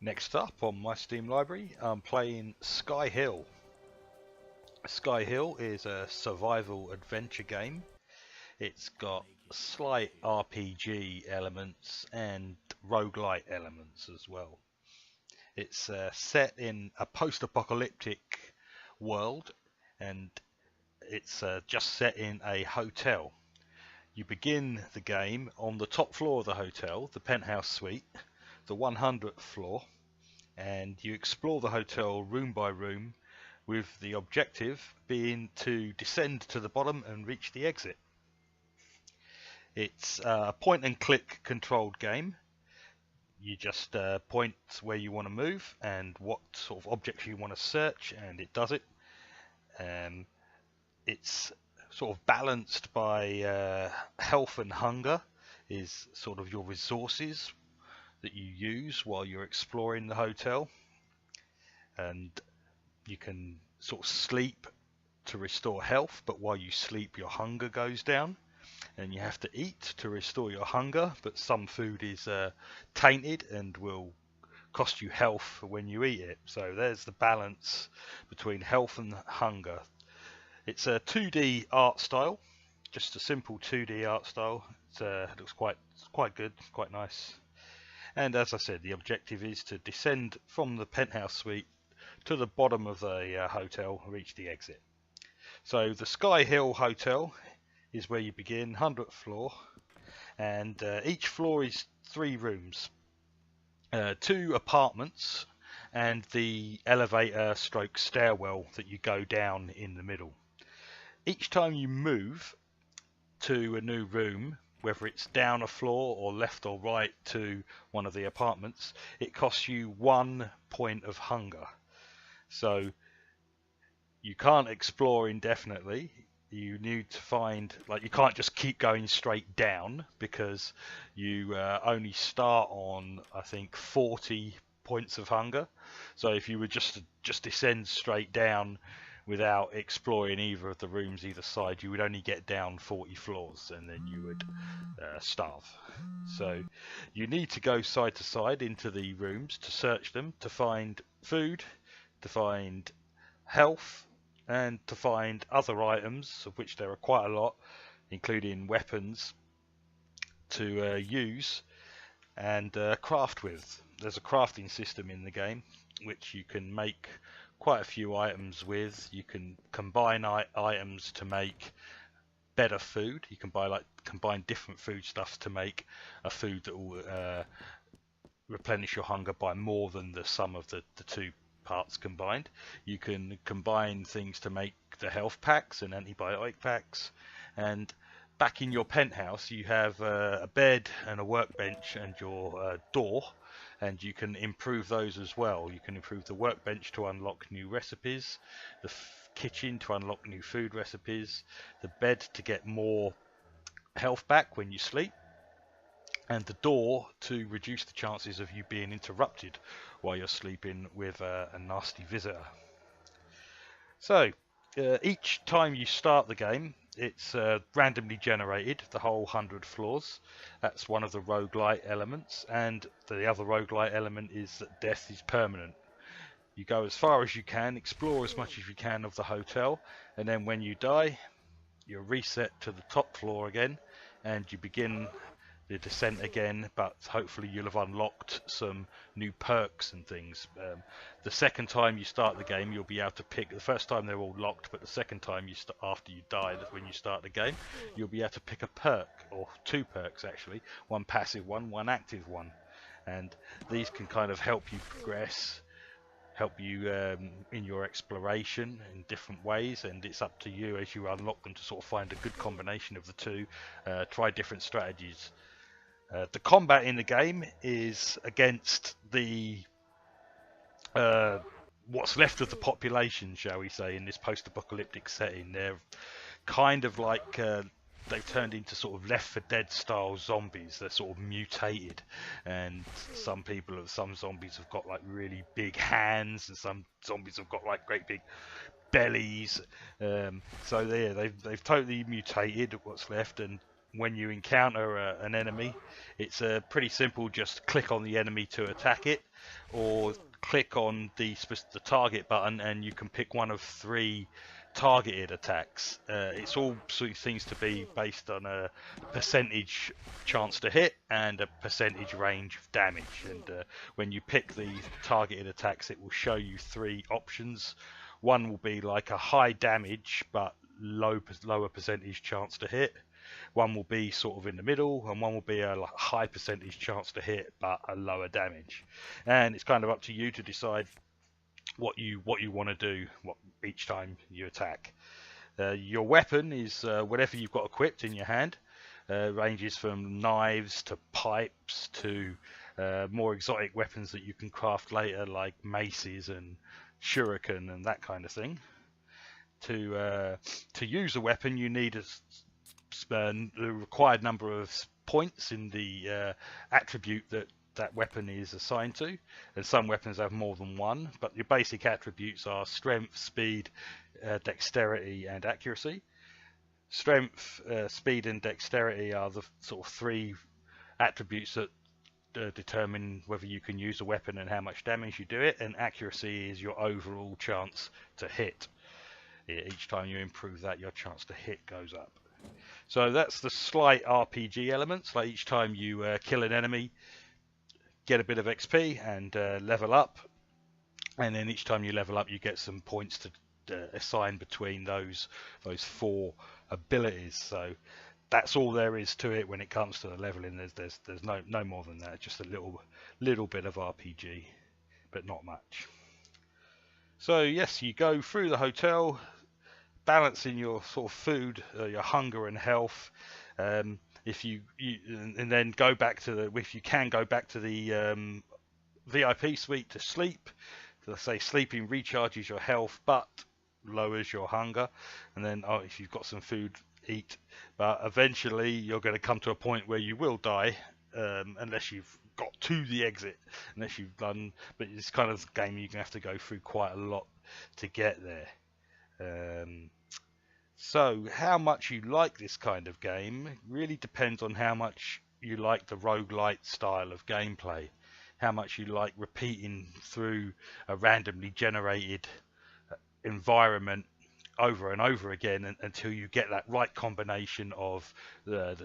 Next up on my Steam library, I'm playing Skyhill. Skyhill is a survival adventure game. It's got slight RPG elements and roguelite elements as well. It's set in a post-apocalyptic world, and it's just set in a hotel. You begin the game on the top floor of the hotel, the penthouse suite, the 100th floor, and you explore the hotel room by room, with the objective being to descend to the bottom and reach the exit. It's a point and click controlled game. You just point where you want to move and what sort of objects you want to search, and it does it. It's sort of balanced by health and hunger is sort of your resources that you use while you're exploring the hotel, and you can sort of sleep to restore health, but while you sleep your hunger goes down, and you have to eat to restore your hunger, but some food is tainted and will cost you health when you eat it. So there's the balance between health and hunger. It's a 2D art style, just a simple 2D art style. It looks quite good, quite nice. And as I said, the objective is to descend from the penthouse suite to the bottom of the hotel, reach the exit. So the Skyhill Hotel is where you begin, 100th floor, and each floor is 3 rooms, 2 apartments, and the elevator stroke stairwell that you go down in the middle. Each time you move to a new room, whether it's down a floor or left or right to one of the apartments, it costs you 1 point of hunger. So you can't explore indefinitely. You need to find, like, you can't just keep going straight down, because you only start on, I think, 40 points of hunger. So if you were just descend straight down without exploring either of the rooms either side, you would only get down 40 floors, and then you would starve. So you need to go side to side into the rooms to search them, to find food, to find health, and to find other items, of which there are quite a lot, including weapons, to use and craft with. There's a crafting system in the game which you can make quite a few items with. You can combine items to make better food. You can combine different foodstuffs to make a food that will replenish your hunger by more than the sum of the 2 parts combined. You can combine things to make the health packs and antibiotic packs. And back in your penthouse you have a bed and a workbench and your door, and you can improve those as well. You can improve the workbench to unlock new recipes, the kitchen to unlock new food recipes, the bed to get more health back when you sleep, and the door to reduce the chances of you being interrupted while you're sleeping with a nasty visitor. So each time you start the game, it's randomly generated, the whole 100 floors. That's one of the roguelite elements, and the other roguelite element is that death is permanent. You go as far as you can, explore as much as you can of the hotel, and then when you die, you're reset to the top floor again, and you begin the descent again, but hopefully you'll have unlocked some new perks and things. The second time you start the game, you'll be able to pick. The first time they're all locked, but the second time after you die, when you start the game, you'll be able to pick a perk, or 2 perks actually, one passive one, one active one, and these can kind of help you progress, help you in your exploration in different ways, and it's up to you as you unlock them to sort of find a good combination of the 2, try different strategies. The combat in the game is against the what's left of the population, shall we say, in this post-apocalyptic setting. They're kind of like they've turned into sort of Left 4 Dead style zombies. They're sort of mutated, and some zombies have got like really big hands, and some zombies have got like great big bellies. So they've totally mutated what's left, and when you encounter an enemy, it's pretty simple. Just click on the enemy to attack it, or click on the target button, and you can pick one of 3 targeted attacks. It's all seems to be based on a percentage chance to hit and a percentage range of damage. And when you pick the targeted attacks, it will show you 3 options. One will be like a high damage but lower percentage chance to hit. One will be sort of in the middle, and one will be a high percentage chance to hit but a lower damage. And it's kind of up to you to decide what you want to do each time you attack. Your weapon is whatever you've got equipped in your hand. Ranges from knives to pipes to more exotic weapons that you can craft later, like maces and shuriken and that kind of thing. To use a weapon, you need the required number of points in the attribute that weapon is assigned to, and some weapons have more than one, but your basic attributes are strength, speed, dexterity and accuracy. Strength, speed and dexterity are the sort of 3 attributes that determine whether you can use a weapon and how much damage you do it, and accuracy is your overall chance to hit. Each time you improve that, your chance to hit goes up. So that's the slight RPG elements. Like each time you kill an enemy, get a bit of XP and level up, and then each time you level up, you get some points to assign between those 4 abilities. So that's all there is to it when it comes to the leveling. There's no more than that. Just a little bit of RPG, but not much. So yes, you go through the hotel, balancing your sort of food, your hunger and health. If you and then go back to if you can go back to the VIP suite to sleep. Let's say sleeping recharges your health but lowers your hunger, and then if you've got some food, eat. But eventually you're going to come to a point where you will die unless you've got to the exit, unless you've done. But it's kind of a game you can have to go through quite a lot to get there. So how much you like this kind of game really depends on how much you like the roguelite style of gameplay, how much you like repeating through a randomly generated environment over and over again until you get that right combination of the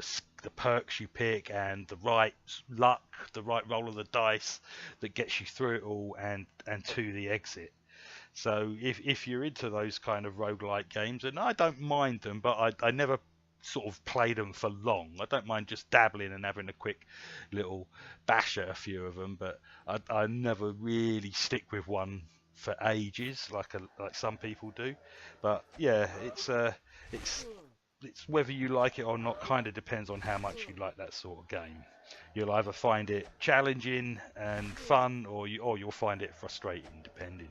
perks you pick and the right luck, the right roll of the dice that gets you through it all and to the exit. So if you're into those kind of roguelike games, and I don't mind them, but I never sort of play them for long. I don't mind just dabbling and having a quick little bash at a few of them, but I never really stick with one for ages like some people do. But yeah, it's whether you like it or not kind of depends on how much you like that sort of game. You'll either find it challenging and fun, or you'll find it frustrating, depending.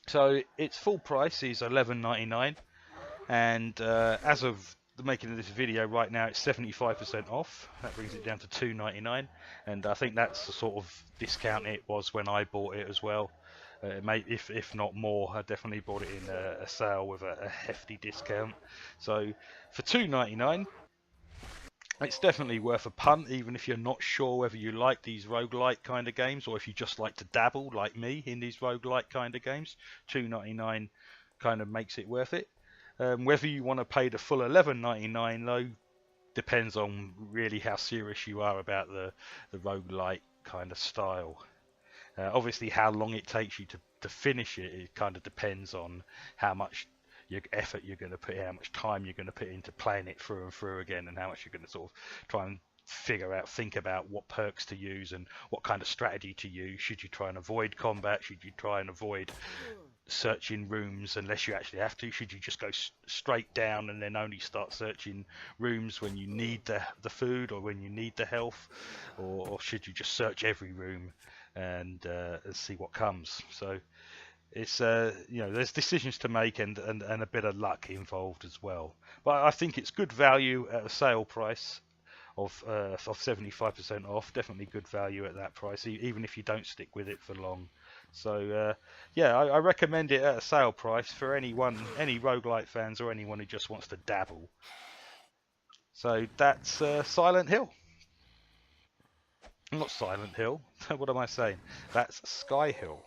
So its full price is $11.99, and as of the making of this video right now, it's 75% off. That brings it down to $2.99, and I think that's the sort of discount it was when I bought it as well. If not more, I definitely bought it in a sale with a hefty discount. So for $2.99, it's definitely worth a punt, even if you're not sure whether you like these roguelite kind of games, or if you just like to dabble, like me, in these roguelite kind of games. $2.99 kind of makes it worth it. Whether you want to pay the full $11.99 though, depends on really how serious you are about the roguelite kind of style. Obviously, how long it takes you to finish it kind of depends on how much effort you're going to put in, how much time you're going to put into playing it through and through again, and how much you're going to sort of try and think about what perks to use and what kind of strategy to use. Should you try and avoid combat? Should you try and avoid searching rooms unless you actually have to? Should you just go straight down and then only start searching rooms when you need the food or when you need the health, or should you just search every room and see what comes? So it's there's decisions to make and a bit of luck involved as well. But I think it's good value at a sale price of 75% off. Definitely good value at that price, even if you don't stick with it for long. So yeah, I recommend it at a sale price for any roguelite fans or anyone who just wants to dabble. So that's Silent Hill. Not Silent Hill. What am I saying? That's Skyhill.